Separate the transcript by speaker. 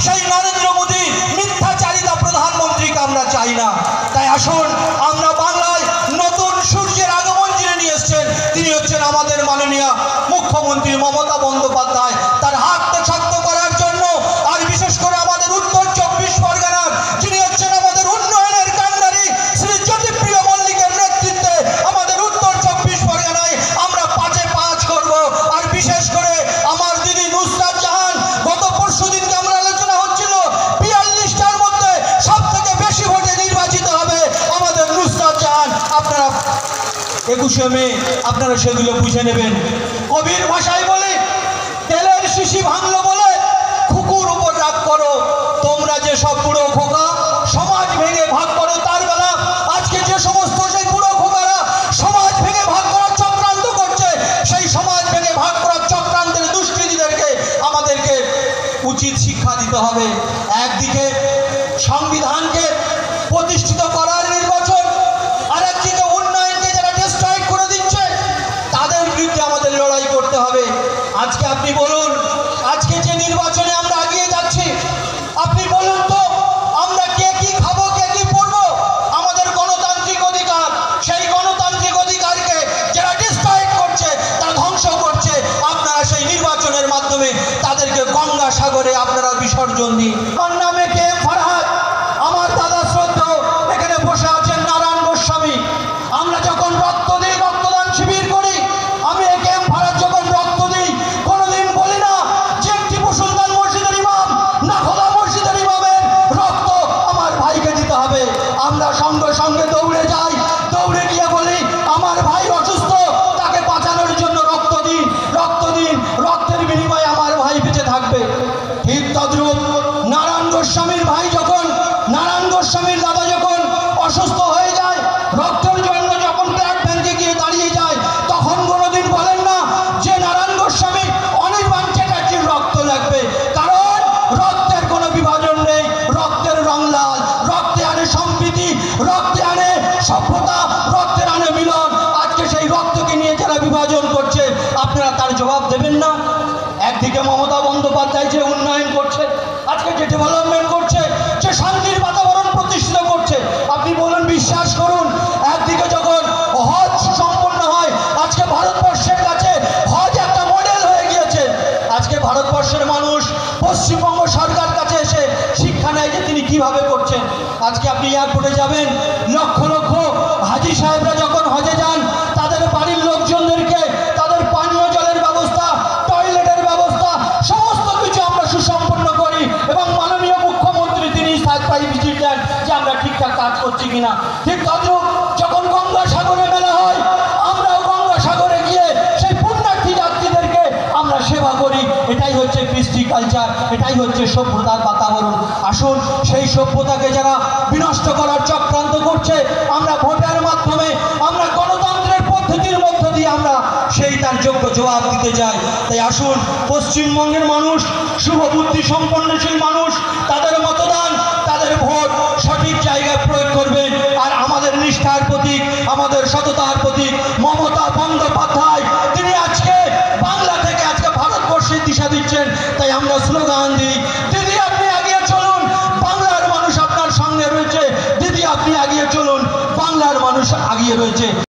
Speaker 1: সেই নরেন্দ্র মোদী মিথ্যাচারিতা প্রধানমন্ত্রীকে আমরা চাই না। তাই আসুন আমরা বাংলায় নতুন সূর্যের আগমন যিনি নিয়ে এসছেন তিনি হচ্ছেন আমাদের মাননীয় মুখ্যমন্ত্রী মমতা বন্দ্যোপাধ্যায়। তার হাতকে শক্ত করার জন্য আর বিশেষ করে আমাদের উত্তর 24 পরগনার যিনি হচ্ছেন আমাদের উন্নয়নের কান্ডারি শ্রী জ্যোতিপ্রিয় মল্লিকের নেতৃত্বে আমাদের উত্তর 24 পরগনায় আমরা 5-এ 5 করব। আর বিশেষ করে আমার দিদি নুসরাত জাহান, গত পরশুদিনকে আমরা আলোচনা হচ্ছিল 42টার মধ্যে সবথেকে বেশি ভোটে নির্বাচিত হবে আমাদের নুসরাত জাহান। আপনারা 21শে মে আপনারা সেগুলো বুঝে নেবেন। কবির ভাষায় বলে তেলের শিশি ভাঙলো বলে খুকুর উপর রাগ করো, তোমরা যে সব বুড়ো খোকা সমাজ ভেঙে ভাগ করো। তার বেলা আজকে যে সমস্ত সেই বুড়ো খোকারা সমাজ ভেঙে ভাগ করার চক্রান্ত করছে, সেই সমাজ ভেঙে ভাগ করার চক্রান্তের দুষ্কৃতীদেরকে আমাদেরকে উচিত শিক্ষা দিতে হবে। একদিকে সংবিধানকে প্রতিষ্ঠিত করার নির্বাচন, আর একদিকে উন্নয়নকে যারা ডিস্ট্রয় করে দিচ্ছে তাদের বিরুদ্ধে আমাদের লড়াই করতে হবে। আজকে আপনি বলুন, আজকে যে নির্বাচনে আমরা এগিয়ে যাচ্ছি, আপনি বলুন তো আমরা কে কি খাবো, কে কি পড়বো? আমাদের গণতান্ত্রিক অধিকার, সেই গণতান্ত্রিক অধিকারকে যারা ডিস্ট্রয় করছে, তারা ধ্বংস করছে, আপনারা সেই নির্বাচনের মাধ্যমে তাদেরকে গঙ্গা সাগরে আপনারা বিসর্জন দিন। আমার নামে কে ফরহাদ, আমার দাদা শ্রদ্ধেয় এখানে বসে আছেন নারায়ণ গোস্বামী। আমরা যখন রক্ত দিই, রক্তদান শিবির করি, আমি একে ফরহাদ যখন রক্ত দিই কোনোদিন বলি না যে টিপু সুলতান মসজিদের ইমাম না খোদা মসজিদের ইমামের রক্ত আমার ভাইকে দিতে হবে। আমরা সঙ্গে সঙ্গে দৌড়ে যাই, দৌড়ে গিয়ে বলি আমার ভাই অসুস্থ, তাকে বাঁচানোর জন্য রক্ত দিন, রক্ত দিন, রক্তের বিনিময়ে আমার ভাই বেঁচে থাকবে। ঠিক তদ্রূপ নারায়ণ গোস্বামীর ভাই যখন, নারায়ণ গোস্বামীর দাদা যখন অসুস্থ হয়ে যায়, রক্তের জন্য যখন ব্লাড ব্যাংকে গিয়ে দাঁড়িয়ে যায়, তখন কোনোদিন বলেন না যে নারায়ণ গোস্বামী অনির্বাণ চ্যাটার্জির রক্ত লাগবে। কারণ রক্তের কোনো বিভাজন নেই, রক্তের রং লাল, রক্তে আনে সম্প্রীতি, রক্তে আনে সভ্যতা, রক্তের আনে মিলন। আজকে সেই রক্তকে নিয়ে যারা বিভাজন করছে আপনারা তার জবাব দেবেন না? একদিকে মমতা বন্দ্যোপাধ্যায় যে উন্নয়ন করছে, আজকে যে ডেভেলপমেন্ট করছে, যে শান্তির বাতাবরণ প্রতিষ্ঠিত করছে, আপনি বলুন, বিশ্বাস করুন, একদিকে যখন হজ সম্পন্ন হয়, আজকে ভারতবর্ষের কাছে হজ একটা মডেল হয়ে গিয়েছে। আজকে ভারতবর্ষের মানুষ পশ্চিমবঙ্গ সরকার কাছে এসে শিক্ষা নেয় যে তিনি কিভাবে করছেন। আজকে আপনি এয়ারপোর্টে যাবেন, লক্ষ লক্ষ হাজি সাহেবরা যখন হজে যান, তাদের বাড়ির লোকজনদেরকে তাদের পানীয় জলের ব্যবস্থা, টয়লেটের ব্যবস্থা, সমস্ত কিছু আমরা সুসম্পন্ন করি এবং মাননীয় মুখ্যমন্ত্রী তিনি সার্প্রাইজ ভিজিট দেন যে আমরা ঠিকঠাক কাজ করছি কিনা। ঠিক তদ্রূপ যখন গঙ্গা সাগরে মেলা হয়, আমরাও গঙ্গা সাগরে গিয়ে সেই পুণ্যার্থী যাত্রীদেরকে আমরা সেবা করি। এটাই হচ্ছে কৃষ্টি কালচার, এটাই হচ্ছে সভ্যতার বাতাবরণ। আসুন সেই সভ্যতাকে যারা বিনষ্ট করার চক্রান্ত করছে, আমরা ভোটের মাধ্যমে, আমরা গণতন্ত্রের পদ্ধতির মধ্য দিয়ে আমরা সেই তার যোগ্য জবাব দিতে চাই। তাই আসুন পশ্চিমবঙ্গের মানুষ শুভবুদ্ধি সম্পন্নশীল মানুষ, তাদের মতদান, তাদের ভোট সঠিক জায়গায় প্রয়োগ করবেন। আর আমাদের নিষ্ঠার প্রতীক, আমাদের সততার প্রতীক মমতা বন্দ্যোপাধ্যায়, তিনি আজকে বাংলা থেকে আজকে ভারতবর্ষের দিশা দিচ্ছেন। তাই আমরা স্লোগান দিই, দিদি আপনি এগিয়ে চলুন, বাংলার মানুষ আপনার সঙ্গে রয়েছে। দিদি আপনি এগিয়ে চলুন, বাংলার মানুষ এগিয়ে রয়েছে।